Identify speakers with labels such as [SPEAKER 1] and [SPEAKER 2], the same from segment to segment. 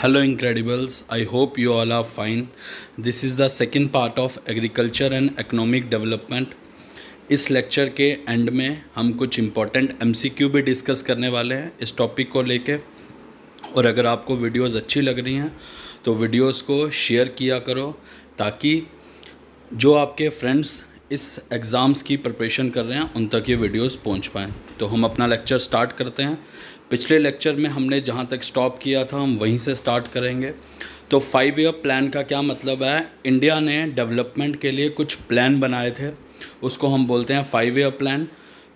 [SPEAKER 1] Hello Incredibles, I hope you all are fine. This is the second part of Agriculture and Economic Development. इस lecture के and में हम कुछ important MCQ भी discuss करने वाले हैं इस टॉपिक को लेके। और अगर आपको वीडियोस अच्छी लग रही हैं तो वीडियोस को शेयर किया करो ताकि जो आपके फ्रेंड्स इस एग्ज़ाम्स की प्रिपरेशन कर रहे हैं उन तक ये वीडियोस पहुंच पाएँ। तो हम अपना लेक्चर स्टार्ट करते हैं। पिछले लेक्चर में हमने जहां तक स्टॉप किया था हम वहीं से स्टार्ट करेंगे। तो 5 ईयर प्लान का क्या मतलब है? इंडिया ने डेवलपमेंट के लिए कुछ प्लान बनाए थे, उसको हम बोलते हैं 5 ईयर प्लान।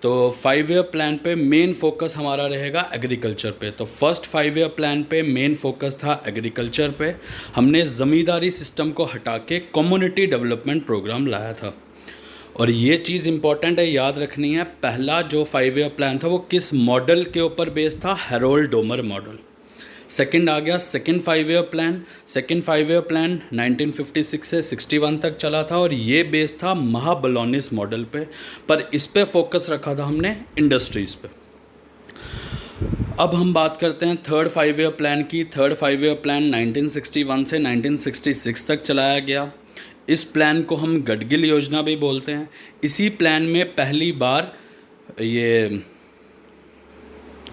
[SPEAKER 1] तो 5 ईयर प्लान पे मेन फोकस हमारा रहेगा एग्रीकल्चर पे। तो फर्स्ट 5 ईयर प्लान पे मेन फोकस था एग्रीकल्चर पे। हमने ज़मींदारी सिस्टम को हटा के कम्युनिटी डेवलपमेंट प्रोग्राम लाया था। और ये चीज़ इम्पॉर्टेंट है, याद रखनी है। पहला जो 5 ईयर प्लान था वो किस मॉडल के ऊपर बेस्ड था? Harold Domar model. सेकंड आ गया second 5 year plan. Second 5 year plan 1956 से 61 तक चला था और ये बेस्ड था महाबलोनिस मॉडल पे, पर इस पे फोकस रखा था हमने इंडस्ट्रीज़ पे। अब हम बात करते हैं थर्ड 5 ईयर प्लान की। थर्ड 5 ईयर प्लान 1961 से 1966 तक चलाया गया। इस प्लान को हम गडगिल योजना भी बोलते हैं। इसी प्लान में पहली बार ये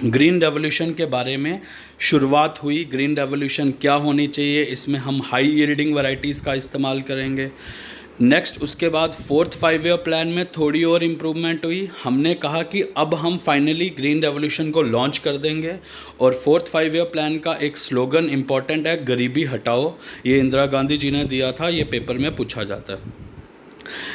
[SPEAKER 1] ग्रीन रेवोल्यूशन के बारे में शुरुआत हुई। ग्रीन रेवोल्यूशन क्या होनी चाहिए, इसमें हम हाई यील्डिंग वैरायटीज़ का इस्तेमाल करेंगे। नेक्स्ट उसके बाद फोर्थ 5 ईयर प्लान में थोड़ी और इम्प्रूवमेंट हुई। हमने कहा कि अब हम फाइनली ग्रीन रेवोल्यूशन को लॉन्च कर देंगे। और फोर्थ 5 ईयर प्लान का एक स्लोगन इम्पॉर्टेंट है, गरीबी हटाओ। ये इंदिरा गांधी जी ने दिया था, ये पेपर में पूछा जाता है।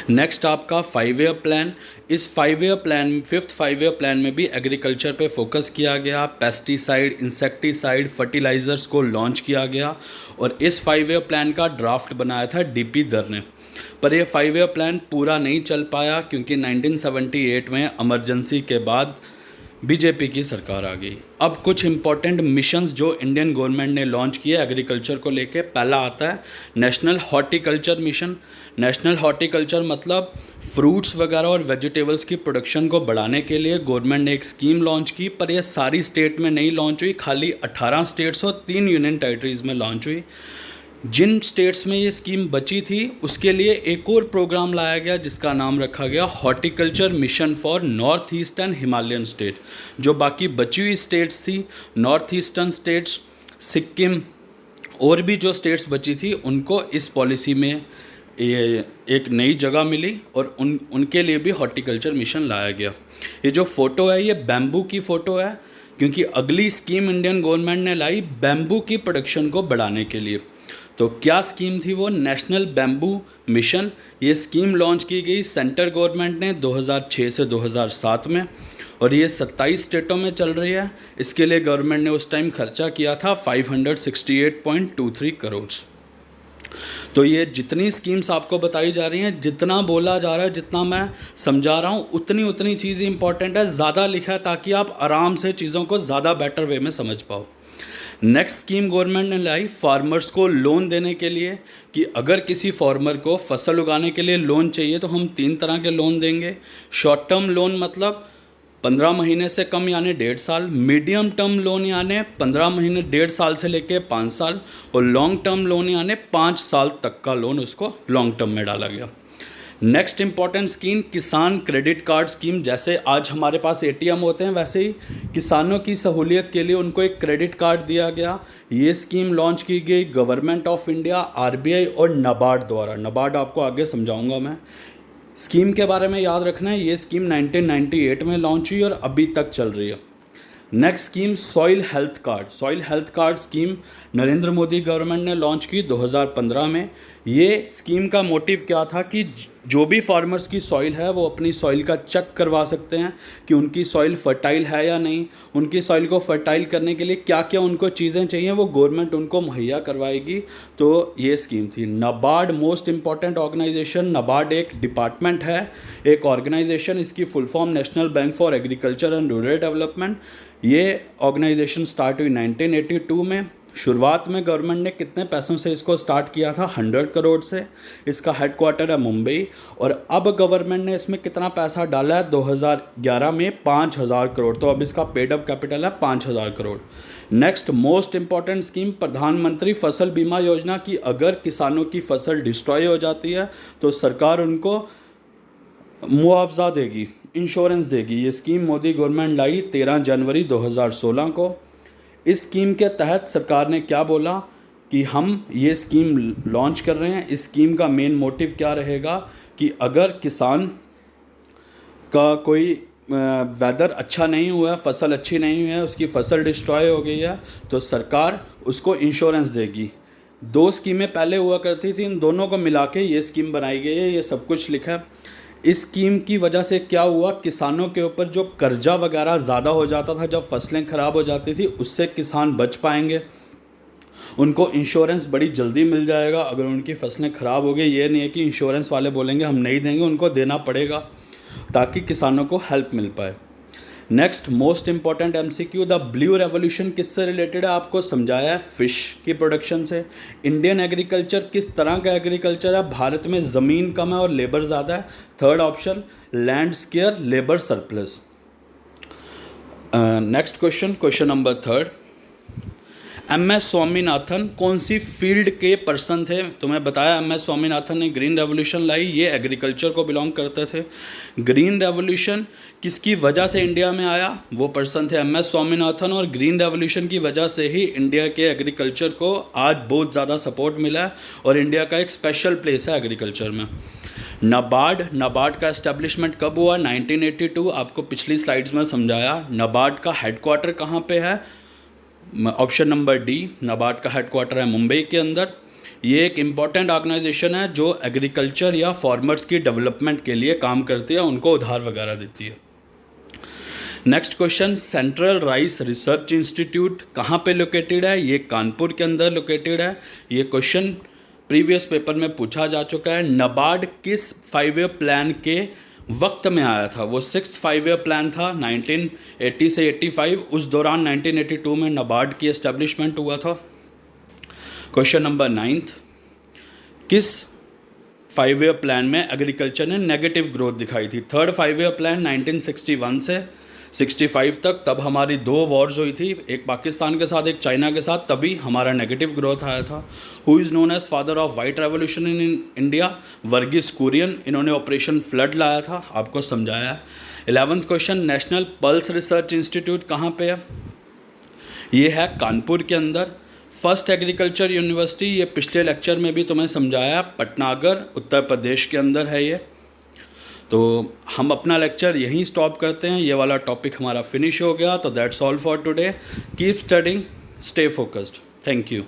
[SPEAKER 1] नेक्स्ट आपका 5 ईयर प्लान। इस 5 year plan fifth 5 year plan में भी एग्रीकल्चर पे फोकस किया गया। पेस्टिसाइड, इंसेक्टिसाइड, फर्टिलाइज़र्स को लॉन्च किया गया। और इस 5 ईयर प्लान का ड्राफ्ट बनाया था DP दर ने। पर यह 5 ईयर प्लान पूरा नहीं चल पाया क्योंकि 1978 में इमरजेंसी के बाद बीजेपी की सरकार आ गई। अब कुछ इम्पॉर्टेंट मिशंस जो इंडियन गवर्नमेंट ने लॉन्च किए एग्रीकल्चर को लेके। पहला आता है national horticulture mission. National horticulture मतलब फ्रूट्स वगैरह और वेजिटेबल्स की प्रोडक्शन को बढ़ाने के लिए गवर्नमेंट ने एक स्कीम लॉन्च की, पर यह सारी स्टेट में नहीं लॉन्च हुई, खाली 18 स्टेट्स और 3 यूनियन टेरिटरीज़ में लॉन्च हुई। जिन स्टेट्स में ये स्कीम बची थी उसके लिए एक और प्रोग्राम लाया गया जिसका नाम रखा गया horticulture mission for north eastern Himalayan state. जो बाकी बची हुई स्टेट्स थी, नॉर्थ ईस्टर्न स्टेट्स, सिक्किम और भी जो स्टेट्स बची थी, उनको इस पॉलिसी में ये एक नई जगह मिली और उनके लिए भी हॉर्टिकल्चर मिशन लाया गया। ये जो फ़ोटो है ये बैम्बू की फ़ोटो है क्योंकि अगली स्कीम इंडियन गवर्नमेंट ने लाई बैम्बू की प्रोडक्शन को बढ़ाने के लिए। तो क्या स्कीम थी वो? National bamboo mission. ये स्कीम लॉन्च की गई सेंटर गवर्नमेंट ने 2006 से 2007 में और ये 27 स्टेटों में चल रही है। इसके लिए गवर्नमेंट ने उस टाइम खर्चा किया था 568.23 करोड़। तो ये जितनी स्कीम्स आपको बताई जा रही हैं, जितना बोला जा रहा है, जितना मैं समझा रहा हूँ, उतनी चीज़ें इंपॉर्टेंट है। ज़्यादा लिखा है ताकि आप आराम से चीज़ों को ज़्यादा बेटर वे में समझ पाओ। नेक्स्ट स्कीम गवर्नमेंट ने लाई फार्मर्स को लोन देने के लिए कि अगर किसी फार्मर को फसल उगाने के लिए लोन चाहिए तो हम 3 तरह के लोन देंगे। शॉर्ट टर्म लोन मतलब 15 महीने से कम यानी 1.5 साल। मीडियम टर्म लोन यानी 15 महीने 1.5 साल से लेके 5 साल। और लॉन्ग टर्म लोन यानी 5 साल तक का लोन उसको लॉन्ग टर्म में डाला गया। नेक्स्ट इंपॉर्टेंट स्कीम किसान क्रेडिट कार्ड स्कीम। जैसे आज हमारे पास ATM होते हैं वैसे ही किसानों की सहूलियत के लिए उनको एक क्रेडिट कार्ड दिया गया। ये स्कीम लॉन्च की गई गवर्नमेंट ऑफ इंडिया, RBI और नाबार्ड द्वारा। नाबार्ड आपको आगे समझाऊंगा मैं। स्कीम के बारे में याद रखना है, ये स्कीम 1998 में लॉन्च हुई और अभी तक चल रही है। Next scheme soil health card. Soil health card scheme Narendra Modi government ने लॉन्च की 2015 में। ये स्कीम का मोटिव क्या था कि जो भी फार्मर्स की सॉइल है वो अपनी सॉइल का चेक करवा सकते हैं कि उनकी सॉइल फर्टाइल है या नहीं। उनकी सॉइल को फर्टाइल करने के लिए क्या क्या उनको चीज़ें चाहिए वो गवर्नमेंट उनको मुहैया करवाएगी। तो ये स्कीम थी। NABARD most important organisation. NABARD एक डिपार्टमेंट है, एक ऑर्गेनाइजेशन। इसकी full form national bank for agriculture and rural development. ये ऑर्गेनाइजेशन स्टार्ट हुई 1982 में शुरुआत में गवर्नमेंट ने कितने पैसों से इसको स्टार्ट किया था? 100 करोड़ से। इसका हेडक्वार्टर है मुंबई। और अब गवर्नमेंट ने इसमें कितना पैसा डाला है? 2011 में 5000 करोड़। तो अब इसका पेड अप कैपिटल है 5000 crore. Next most important scheme प्रधानमंत्री फसल बीमा योजना की। अगर किसानों की फसल डिस्ट्रॉय हो जाती है तो सरकार उनको मुआवजा देगी, इंश्योरेंस देगी। ये स्कीम मोदी गवर्नमेंट लाई 13 जनवरी 2016 को। इस स्कीम के तहत सरकार ने क्या बोला कि हम ये स्कीम लॉन्च कर रहे हैं। इस स्कीम का मेन मोटिव क्या रहेगा कि अगर किसान का कोई वेदर अच्छा नहीं हुआ है, फसल अच्छी नहीं हुई है, उसकी फसल डिस्ट्रॉय हो गई है, तो सरकार उसको इंश्योरेंस देगी। 2 स्कीमें पहले हुआ करती थी, इन दोनों को मिला के ये स्कीम बनाई गई है। ये सब कुछ लिखा है। इस स्कीम की वजह से क्या हुआ, किसानों के ऊपर जो कर्जा वगैरह ज़्यादा हो जाता था जब फसलें ख़राब हो जाती थी, उससे किसान बच पाएंगे। उनको इंश्योरेंस बड़ी जल्दी मिल जाएगा। अगर उनकी फसलें ख़राब हो गई, ये नहीं है कि इंश्योरेंस वाले बोलेंगे हम नहीं देंगे, उनको देना पड़ेगा ताकि किसानों को हेल्प मिल पाए। Next most important MCQ, the blue revolution किससे रिलेटेड है? आपको समझाया है, फिश की प्रोडक्शन से। इंडियन एग्रीकल्चर किस तरह का एग्रीकल्चर है? भारत में ज़मीन कम है और लेबर ज़्यादा है। Third option land square, labour surplus. Next question number 3, MS Swaminathan कौन सी फील्ड के पर्सन थे? तो मैं बताया MS स्वामीनाथन ने ग्रीन रेवोल्यूशन लाई। ये एग्रीकल्चर को बिलोंग करते थे। ग्रीन रेवोल्यूशन किसकी वजह से इंडिया में आया? वो पर्सन थे MS स्वामीनाथन। और ग्रीन रेवोल्यूशन की वजह से ही इंडिया के एग्रीकल्चर को आज बहुत ज़्यादा सपोर्ट मिला है और इंडिया का एक स्पेशल प्लेस है एग्रीकल्चर में। नाबार्ड का एस्टेब्लिशमेंट कब हुआ? 1982। आपको पिछली स्लाइड्स में समझाया। नाबार्ड का हेडक्वार्टर कहाँ पे है? ऑप्शन नंबर डी, नाबार्ड का हेडक्वार्टर है मुंबई के अंदर। ये एक इम्पॉर्टेंट ऑर्गेनाइजेशन है जो एग्रीकल्चर या फार्मर्स की डेवलपमेंट के लिए काम करती है, उनको उधार वगैरह देती है। Next question, central rice research institute कहाँ पे लोकेटेड है? ये कानपुर के अंदर लोकेटेड है। ये क्वेश्चन प्रीवियस पेपर में पूछा जा चुका है। नाबार्ड किस 5 ईयर प्लान के वक्त में आया था? वो 6th 5 ईयर प्लान था 1980 से 85। उस दौरान 1982 में नाबार्ड की एस्टेब्लिशमेंट हुआ था। क्वेश्चन नंबर 9, किस 5 ईयर प्लान में एग्रीकल्चर ने नेगेटिव ग्रोथ दिखाई थी? थर्ड 5 ईयर प्लान 1961 से 65 तक। तब हमारी 2 वॉर्स हुई थी, एक पाकिस्तान के साथ, एक चाइना के साथ, तभी हमारा नेगेटिव ग्रोथ आया था। Who is known as father of white revolution in India? Verghese Kurien. इन्होंने ऑपरेशन फ्लड लाया था, आपको समझाया है। 11th question, national pulse research institute कहाँ पे है? ये है कानपुर के अंदर। फर्स्ट एग्रीकल्चर यूनिवर्सिटी, ये पिछले लेक्चर में भी तुम्हें समझाया, पटनागर उत्तर प्रदेश के अंदर है ये। तो हम अपना लेक्चर यहीं स्टॉप करते हैं। ये वाला टॉपिक हमारा फिनिश हो गया। तो that's all for today. Keep studying, stay focused. Thank you.